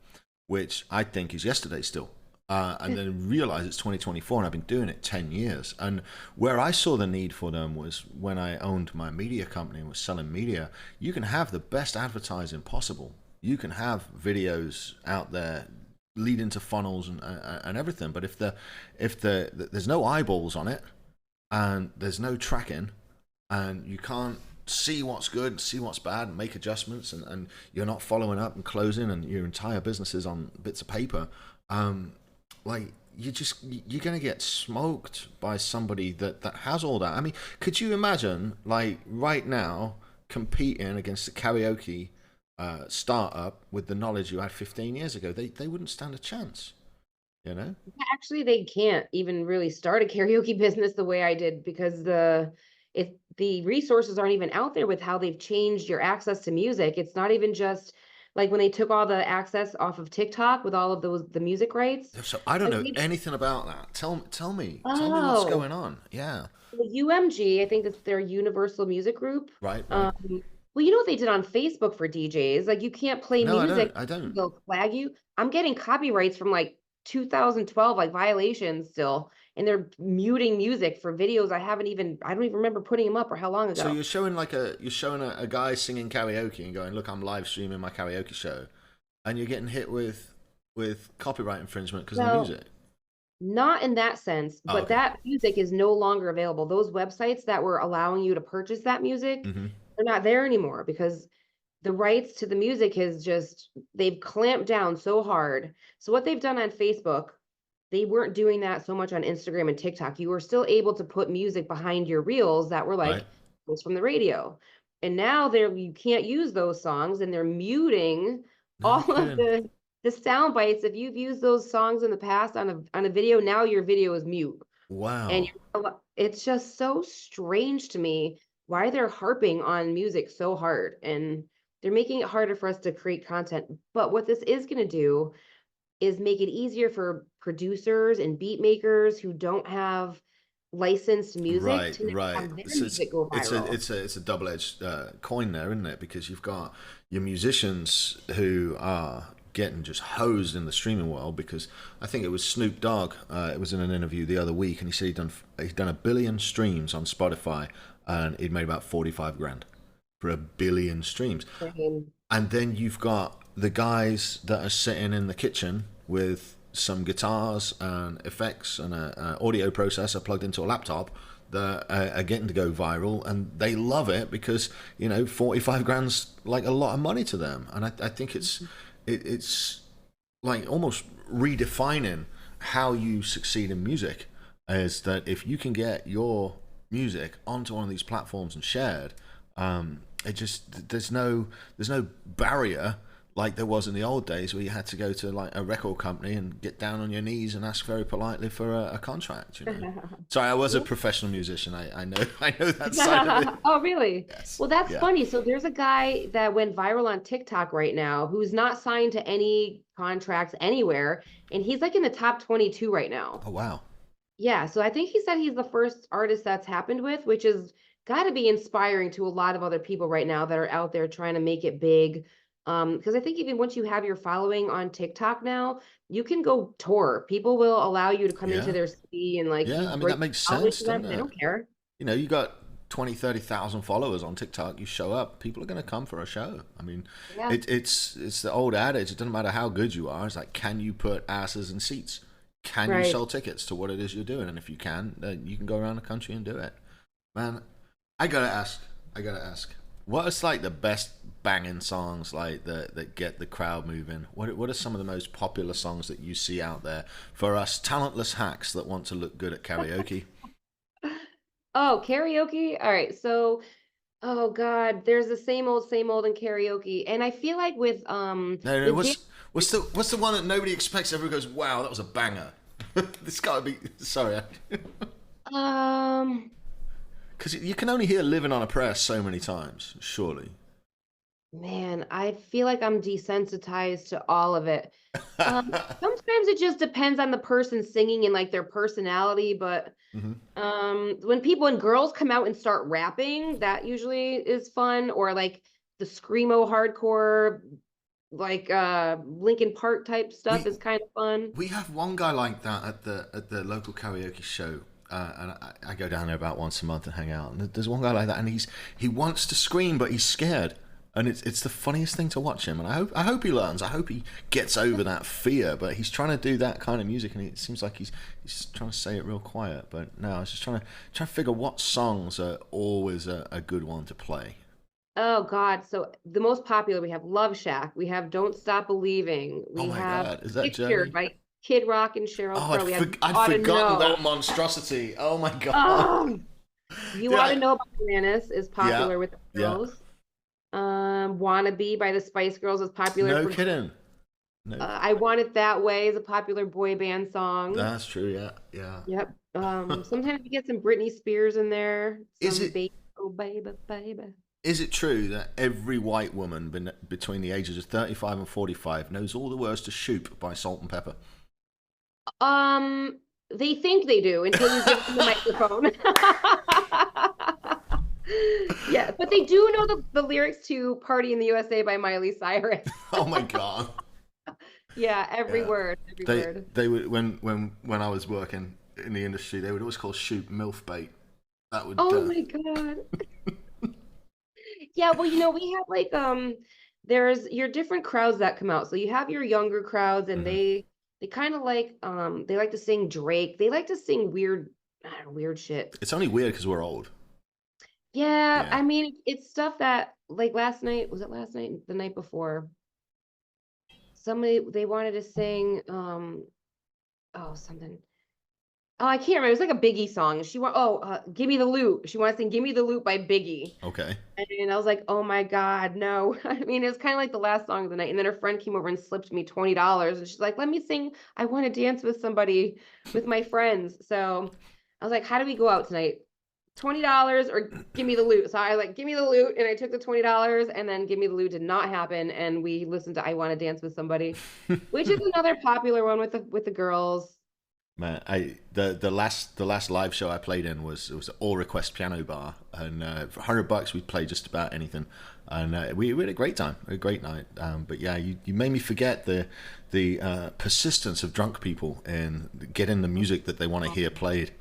which I think is yesterday still. And then realized it's 2024 and I've been doing it 10 years. And where I saw the need for them was when I owned my media company and was selling media. You can have the best advertising possible. You can have videos out there lead into funnels and everything. But if there's no eyeballs on it and there's no tracking and you can't see what's good, see what's bad, and make adjustments, and you're not following up and closing, and your entire business is on bits of paper, like you're gonna get smoked by somebody that has all that. I mean, could you imagine like right now competing against a karaoke startup with the knowledge you had 15 years ago? They wouldn't stand a chance, you know? Actually, they can't even really start a karaoke business the way I did because the resources aren't even out there with how they've changed your access to music. It's not even just like when they took all the access off of TikTok with all of the music rights. So I don't Like know anything about that. Tell me what's oh, going on. Yeah, well, UMG, I think it's their Universal Music Group. right, right. Um, well, you know what they did on Facebook for DJs? Like you can't play No, I don't. music, I don't. they'll flag you. I'm getting copyrights from like 2012, like violations still, and they're muting music for videos I don't even remember putting them up or how long So ago. you're showing a guy singing karaoke and going, look, I'm live streaming my karaoke show, and you're getting hit with copyright infringement because of the Well, music. not in that sense, Oh, but okay. that music is no longer available. Those websites that were allowing you to purchase that music, Hmm. they're not there anymore because the rights to the music has just they've clamped down so hard. So what they've done on Facebook, they weren't doing that so much on Instagram and TikTok. You were still able to put music behind your reels that were Right. like was from the radio. And now they're you can't use those songs and they're muting No all of kidding. the sound bites. If you've used those songs in the past on a video, now your video is mute. And Wow. it's just so strange to me why they're harping on music so hard and they're making it harder for us to create content. But what this is going to do is make it easier for producers and beat makers who don't have licensed music Right, to now right. have their So music go viral. it's a double edged coin there, isn't it? Because you've got your musicians who are getting just hosed in the streaming world because I think it was Snoop Dogg. It was in an interview the other week, and he said he'd done 1 billion streams on Spotify, and he'd made about 45 grand for 1 billion streams. Same. And then you've got the guys that are sitting in the kitchen with some guitars and effects and an audio processor plugged into a laptop that are getting to go viral, and they love it because 45 grand's like a lot of money to them. And I think it's like almost redefining how you succeed in music, is that if you can get your music onto one of these platforms and shared, it just there's no barrier like there was in the old days where you had to go to like a record company and get down on your knees and ask very politely for a contract. Sorry, I was a professional musician. I know that side of it. Oh, really? Yes. Well, that's funny. So there's a guy that went viral on TikTok right now who's not signed to any contracts anywhere, and he's like in the top 22 right now. Oh wow. Yeah, so I think he said he's the first artist that's happened with, which is got to be inspiring to a lot of other people right now that are out there trying to make it big. Because I think even once you have your following on TikTok now, you can go tour. People will allow you to come into their city and like I mean that makes sense, doesn't it? They don't care. You got 20,000-30,000 followers on TikTok. You show up, people are going to come for a show. I mean, it's the old adage. It doesn't matter how good you are. It's like, can you put asses in seats? Can you sell tickets to what it is you're doing? And if you can, then you can go around the country and do it. Man, I gotta ask. What is like the best banging songs like that get the crowd moving? What are some of the most popular songs that you see out there for us talentless hacks that want to look good at karaoke? Oh, karaoke. All right. So, oh God, there's the same old in karaoke. And I feel like with No, what's the one that nobody expects? Everyone goes, "Wow, that was a banger." This gotta be. Sorry. Because you can only hear "Living on a Prayer" so many times, surely. Man, I feel like I'm desensitized to all of it. Sometimes it just depends on the person singing and like their personality, but when girls come out and start rapping, that usually is fun, or like the screamo hardcore, like Linkin Park type stuff is kind of fun. We have one guy like that at the local karaoke show. And I go down there about once a month and hang out. And there's one guy like that, and he wants to scream, but he's scared. And it's the funniest thing to watch him. And I hope he learns. I hope he gets over that fear. But he's trying to do that kind of music, and it seems like he's trying to say it real quiet. But no, I was just trying to figure what songs are always a good one to play. Oh God! So the most popular, we have "Love Shack," we have "Don't Stop Believing," Oh we my have God, is that "Picture" Journey? by Kid Rock and Cheryl Oh, Crow. We have I'd "Oughta forgotten Know." that monstrosity. Oh my God. Oh, "You Yeah, Ought to Know About Atlantis" is popular with the yeah. girls. "Wannabe" by the Spice Girls is popular. No for kidding. No, "I Want It That Way" is a popular boy band song. that's true. Yeah. Yep. Sometimes you get some Britney Spears in there. Is Some it baby, oh baby, baby. is it true that every white woman between the ages of 35 and 45 knows all the words to "Shoop" by Salt and Pepper? They think they do until you give them the microphone. Yeah, but they do know the lyrics to "Party in the USA" by Miley Cyrus. Oh my God. Yeah, every Yeah. word, every word. They would when I was working in the industry, they would always call "Shoop" MILF bait. That would. Oh my God. Yeah, well, we have like there's your different crowds that come out. So you have your younger crowds, and Mhm. they kind of like they like to sing Drake. They like to sing weird, I don't know, weird shit. It's only weird because we're old. Yeah, Yeah. I mean, it's stuff that like last night, was it last night? The night before. Somebody they wanted to sing oh something. Oh, I can't remember. It was like a Biggie song. Give Me the Loot. She wanted to sing Give Me the Loot by Biggie. Okay. And I was like, oh my God, no. I mean, it was kind of like the last song of the night. And then her friend came over and slipped me $20. And she's like, let me sing I Want to Dance with Somebody with my friends. So I was like, how do we go out tonight? $20 or Give Me the Loot. So I was like, give me the loot. And I took the $20, and then Give Me the Loot did not happen. And we listened to I Want to Dance with Somebody, which is another popular one with the girls. Man, the last live show I played in was an all request piano bar, and for $100 we played just about anything, and we had a great time, a great night. But yeah, you made me forget the persistence of drunk people in getting the music that they want to hear played.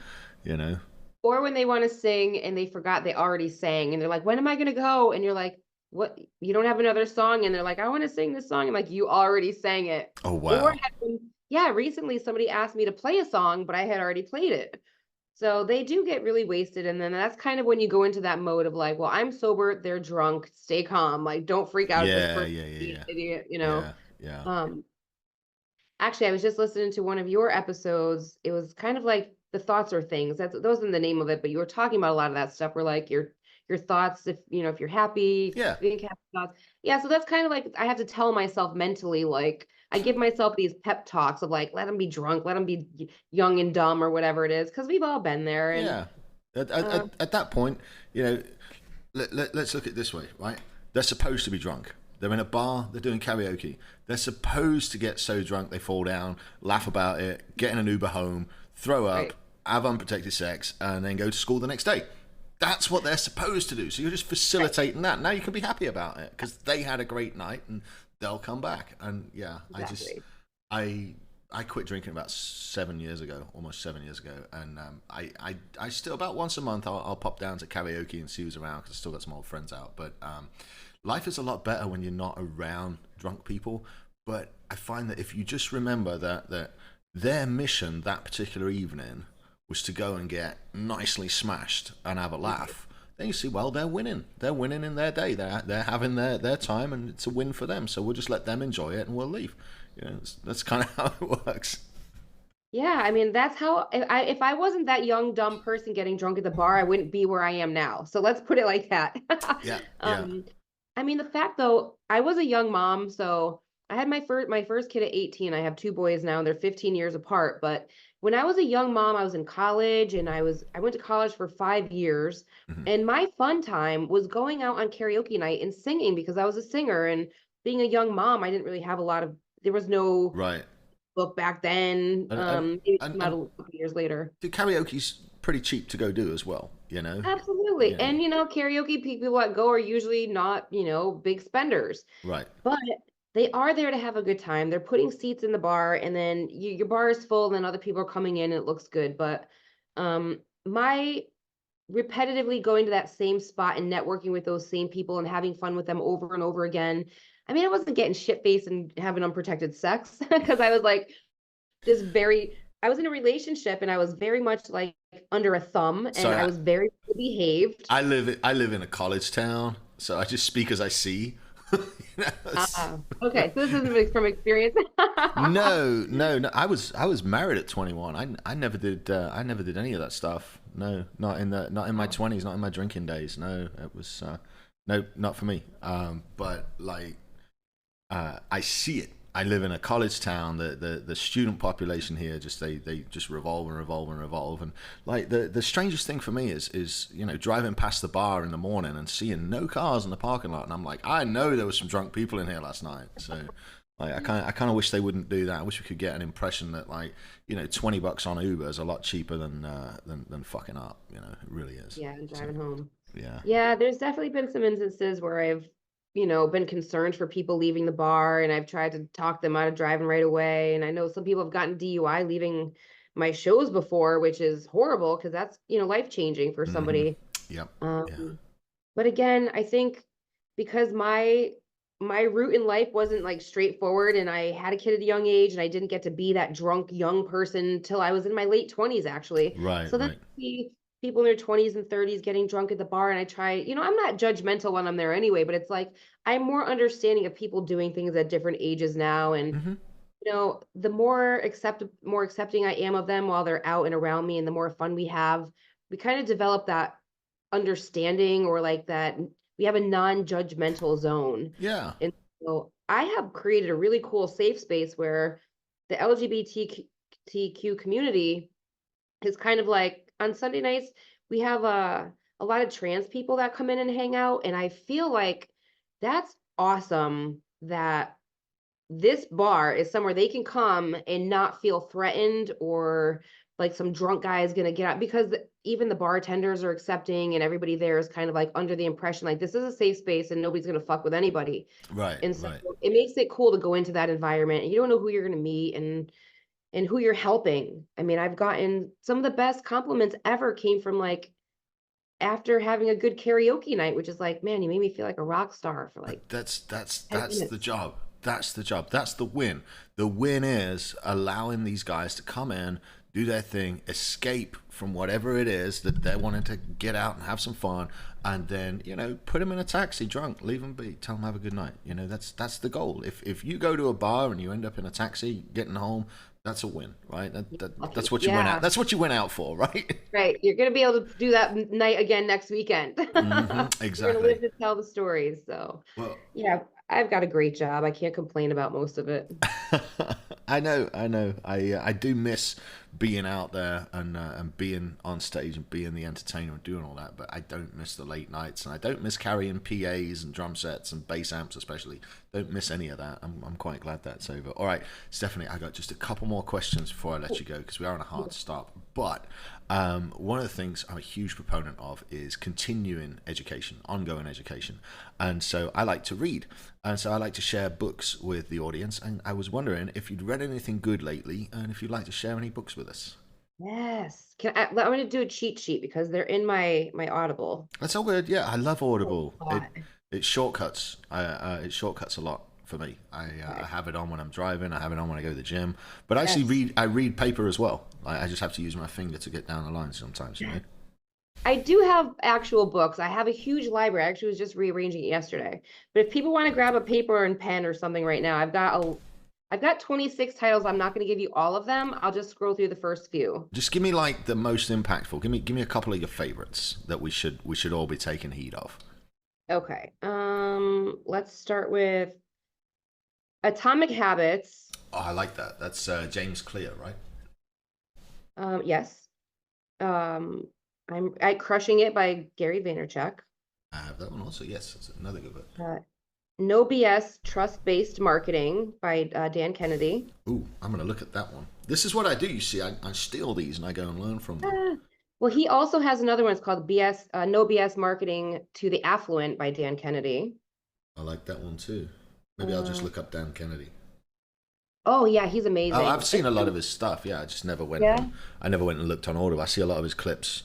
You know? Or when they want to sing and they forgot they already sang and they're like, when am I going to go? And you're like, what? You don't have another song? And they're like, I want to sing this song. And like, you already sang it. Oh Or, wow. yeah, recently somebody asked me to play a song, but I had already played it. So they do get really wasted. And then that's kind of when you go into that mode of like, well, I'm sober, they're drunk, stay calm. Like, don't freak out if this Yeah, person yeah, yeah, is yeah, an idiot, yeah, yeah, Um, Actually, I was just listening to one of your episodes. It was kind of like the thoughts or things. That wasn't the name of it, but you were talking about a lot of that stuff. Where like your thoughts, if if you're happy, yeah, think happy thoughts. Yeah, so that's kind of like I have to tell myself mentally, like I give myself these pep talks of like, let them be drunk, let them be young and dumb or whatever it is, because we've all been there. And yeah. At that point, you know, let's look at it this way, right? They're supposed to be drunk. They're in a bar. They're doing karaoke. They're supposed to get so drunk they fall down, laugh about it, get in an Uber home, throw up, right, have unprotected sex, and then go to school the next day. That's what they're supposed to do. So you're just right, facilitating that. Now you can be happy about it because they had a great night and they'll come back. And yeah, exactly. I I quit drinking about 7 years ago, almost 7 years ago, and I still about once a month I'll pop down to karaoke and see who's around because I still got some old friends out. But life is a lot better when you're not around drunk people. But I find that if you just remember that their mission that particular evening was to go and get nicely smashed and have a laugh, then you see, well, they're winning. They're winning in their day. They're having their time, and it's a win for them. So we'll just let them enjoy it, and we'll leave. That's kind of how it works. Yeah, I mean that's how if I wasn't that young dumb person getting drunk at the bar, I wouldn't be where I am now. So let's put it like that. Yeah, yeah. um, I mean the fact though, I was a young mom, so I had my first kid at 18. I have two boys now, and they're 15 years apart. But when I was a young mom, I was in college, and I went to college for 5 years, Hmm. and my fun time was going out on karaoke night and singing because I was a singer. And being a young mom, I didn't really have a lot of there was no Right. book back then. And and It and, came out and a couple years later. the karaoke's pretty cheap to go do as well. Absolutely. Yeah. And karaoke people that go are usually not, big spenders, Right. but they are there to have a good time. They're putting seats in the bar, and then your bar is full, and then other people are coming in and it looks good. But my repetitively going to that same spot and networking with those same people and having fun with them over and over again. I mean, I wasn't getting shit faced and having unprotected sex because I was like, I was in a relationship and I was very much like under a thumb and Sorry, I was very well behaved. I live in a college town, so I just speak as I see. Okay, so this isn't from experience. No, no, no. I was married at 21. I never did any of that stuff. No, not in my 20s, not in my drinking days. No, it was no, not for me. But like I see it. I live in a college town. The student population here they just revolve and revolve and revolve. And like the strangest thing for me is driving past the bar in the morning and seeing no cars in the parking lot, and I'm like, I know there was some drunk people in here last night. So like I kind of wish they wouldn't do that. I wish we could get an impression that like $20 on Uber is a lot cheaper than fucking up. It really is. Yeah, and So driving home. yeah. Yeah, there's definitely been some instances where I've, been concerned for people leaving the bar and I've tried to talk them out of driving right away. And I know some people have gotten DUI leaving my shows before, which is horrible because that's, life changing for Hmm. somebody. Yep. Yeah. Um, but again, I think because my route in life wasn't like straightforward and I had a kid at a young age and I didn't get to be that drunk young person till I was in my late 20s actually. Right. So then Right. I see people in their 20s and 30s getting drunk at the bar and I try, I'm not judgmental when I'm there anyway, but it's like I'm more understanding of people doing things at different ages now. And Hmm. the more accepting I am of them while they're out and around me and the more fun we have, we kind of develop that understanding or like that we have a non-judgmental zone. Yeah. And so I have created a really cool safe space where the LGBTQ community is kind of like on Sunday nights, we have a lot of trans people that come in and hang out. And I feel like that's awesome that this bar is somewhere they can come and not feel threatened or like some drunk guy is going to get out, because even the bartenders are accepting and everybody there is kind of like under the impression like this is a safe space and nobody's going to fuck with anybody. Right, And so right. it makes it cool to go into that environment, and you don't know who you're going to meet and who you're helping. I mean, I've gotten some of the best compliments ever came from like after having a good karaoke night, which is like, man, you made me feel like a rock star for like But that's 10 that's the minutes. job. That's the job. That's the win. The win is allowing these guys to come in, do their thing, escape from whatever it is that they're wanting to get out and have some fun, and then put them in a taxi drunk, leave them be, tell them have a good night. That's the goal. If you go to a bar and you end up in a taxi getting home, that's a win, right? That's Lucky. what you went out. Yeah, That's what you went out for, right? right. You're gonna be able to do that night again next weekend. You're gonna Exactly. live to tell the stories. So, Well, yeah, I've got a great job. I can't complain about most of it. I know, I know. I do miss being out there and being on stage and being the entertainer and doing all that, but I don't miss the late nights, and I don't miss carrying PAs and drum sets and bass amps especially. Don't miss any of that. I'm quite glad that's over. All right, Stephanie, I got just a couple more questions before I let you go because we are on a hard stop. But one of the things I'm a huge proponent of is continuing education, ongoing education. And so I like to read. And so I like to share books with the audience. And I was wondering if you'd read anything good lately and if you'd like to share any books with us. Yes. I'm gonna do a cheat sheet because they're in my Audible. That's all good. Yeah, I love A Audible. It lot. it shortcuts. It shortcuts a lot for me. I Okay. have it on when I'm driving. I have it on when I go to the gym. But I actually Yes. I read paper as well. I just have to use my finger to get down the line sometimes. I do have actual books. I have a huge library. I actually was just rearranging it yesterday. But if people want to grab a paper and pen or something right now, I've got 26 titles. I'm not going to give you all of them. I'll just scroll through the first few. Just give me like the most impactful. Give me a couple of your favorites that we should all be taking heed of. Okay. Let's start with Atomic Habits. Oh, I like that. That's James Clear, right? Yes. I Crushing It by Gary Vaynerchuk. I have that one also. Yes, it's another good book. Uh, No BS Trust-Based Marketing by Dan Kennedy. Ooh, I'm gonna look at that one. This is what I do. You see, I steal these and I go and learn from them. Uh, well, he also has another one. It's called No BS Marketing to the Affluent by Dan Kennedy. I like that one too. Maybe I'll just Uh, look up Dan Kennedy. oh yeah, he's Oh, amazing. I've seen a lot of his stuff. Yeah, I just never went Yeah. and I never went and looked on Audible. I see a lot of his clips,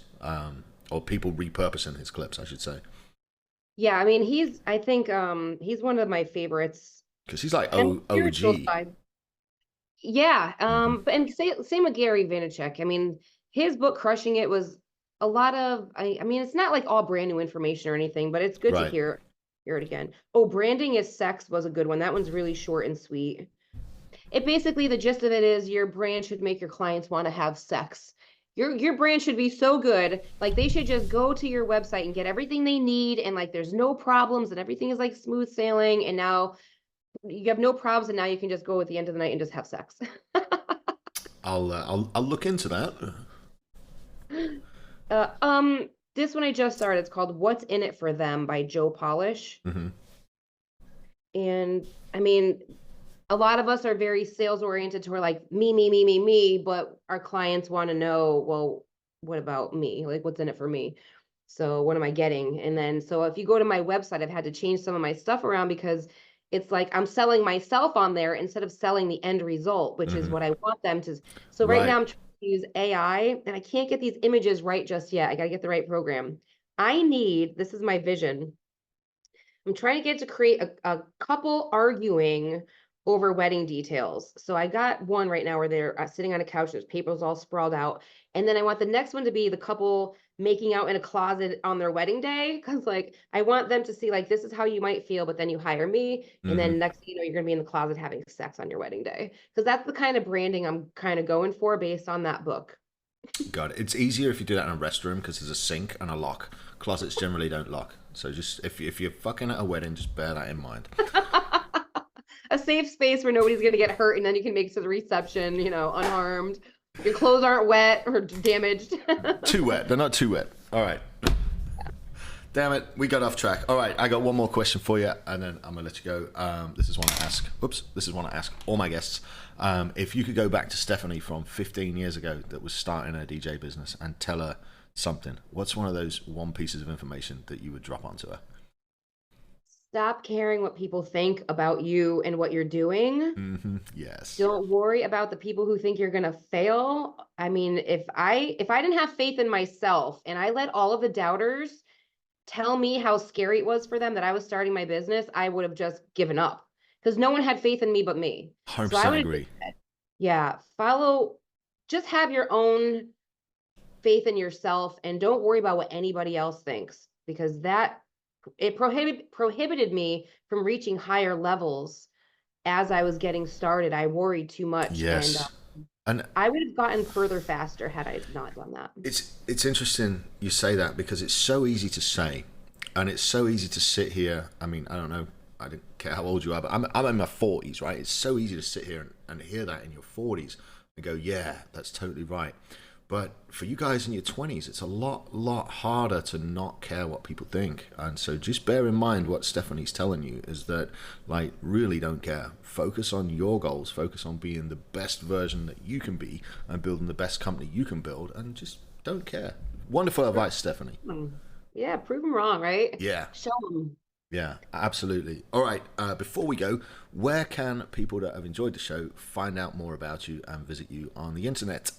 or people repurposing his clips, I should say, Yeah, I mean I think he's one of my favorites. because he's like And spiritual OG. side. Yeah, Hmm. but and same with Gary Vaynerchuk. I mean, his book Crushing It was a lot of I mean, it's not like all brand new information or anything, but it's good to Right. hear it again. Oh, Branding is Sex was a good one. That one's really short and sweet. It basically the gist of it is your brand should make your clients want to have sex. Your brand should be so good, like they should just go to your website and get everything they need, and like there's no problems and everything is like smooth sailing, and now you have no problems, and now you can just go at the end of the night and just have sex. I'll look into that. This one I just started. It's called "What's in It for Them" by Joe Polish, Hmm. and I mean, a lot of us are very sales oriented to where like me, me, me, me, me, but our clients want to know, well, what about me? Like, what's in it for me? So what am I getting? And then, so if you go to my website, I've had to change some of my stuff around because it's like I'm selling myself on there instead of selling the end result, which is Hmm. what I want them to. So right now Right. I'm trying to use AI and I can't get these images right just yet. I got to get the right program. This is my vision. I'm trying to get to create a couple arguing over wedding details. So I got one right now where they're sitting on a couch, there's papers all sprawled out. And then I want the next one to be the couple making out in a closet on their wedding day. Cause like I want them to see like this is how you might feel, but then you hire me. And Hmm. then next thing you know, you're gonna be in the closet having sex on your wedding day. Cause that's the kind of branding I'm kind of going for based on that book. Got it. It's easier if you do that in a restroom because there's a sink and a lock. Closets generally don't lock. So just if you're fucking at a wedding, just bear that in mind. A safe space where nobody's gonna get hurt, and then you can make it to the reception, unharmed. Your clothes aren't wet or damaged. Too wet. They're not too wet. All right. Damn it, we got off track. All right, I got one more question for you, and then I'm gonna let you go. This is one I ask. This is one I ask all my guests. If you could go back to Stephanie from 15 years ago that was starting her DJ business and tell her something, what's one of those one pieces of information that you would drop onto her? Stop caring what people think about you and what you're doing. Yes. Don't worry about the people who think you're gonna fail. I mean, if I didn't have faith in myself and I let all of the doubters tell me how scary it was for them that I was starting my business, I would have just given up because no one had faith in me but me. 100% So I would agree. Yeah, just have your own faith in yourself and don't worry about what anybody else thinks because it prohibited me from reaching higher levels as I was getting started. I worried too much. Yes. And I would have gotten further faster had I not done that. It's interesting you say that because it's so easy to say, and it's so easy to sit here. I mean, I don't know. I don't care how old you are, but I'm in my 40s, right? It's so easy to sit here and hear that in your 40s and go, yeah, that's totally right. But for you guys in your 20s, it's a lot harder to not care what people think. And so just bear in mind what Stephanie's telling you is that, like, really don't care. Focus on your goals. Focus on being the best version that you can be and building the best company you can build, and just don't care. Wonderful advice, Stephanie. Yeah, prove them wrong, right? Yeah. Show them. Yeah, absolutely. All right, before we go, where can people that have enjoyed the show find out more about you and visit you on the internet?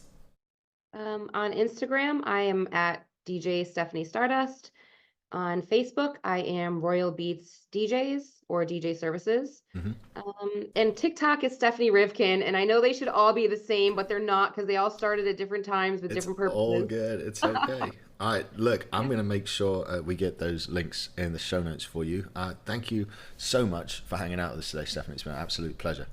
On Instagram, I am at DJ Stephanie Stardust. On Facebook, I am Royal Beats DJs or DJ Services. And TikTok is Stephanie Rivkin. And I know they should all be the same, but they're not because they all started at different times with different purposes. All good. It's okay. All right, look, I'm going to make sure we get those links in the show notes for you. Thank you so much for hanging out with us today, Stephanie. It's been an absolute pleasure.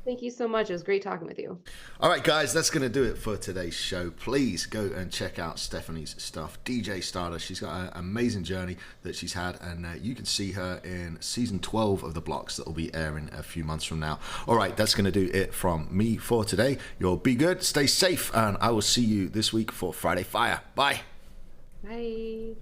Thank you so much. It was great talking with you. All right, guys, that's going to do it for today's show. Please go and check out Stephanie's stuff, DJ Stardust. She's got an amazing journey that she's had, and you can see her in season 12 of the Blox that will be airing a few months from now. All right, that's going to do it from me for today. You'll be good, stay safe, and I will see you this week for Friday Fire. Bye. Bye.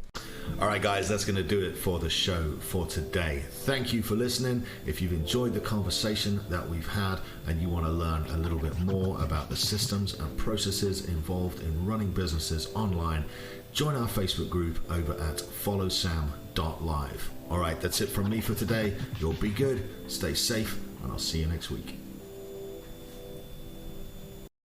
All right, guys, that's going to do it for the show for today. Thank you for listening. If you've enjoyed the conversation that we've had and you want to learn a little bit more about the systems and processes involved in running businesses online, join our Facebook group over at followsam.live. All right, that's it from me for today. You'll be good, stay safe, and I'll see you next week.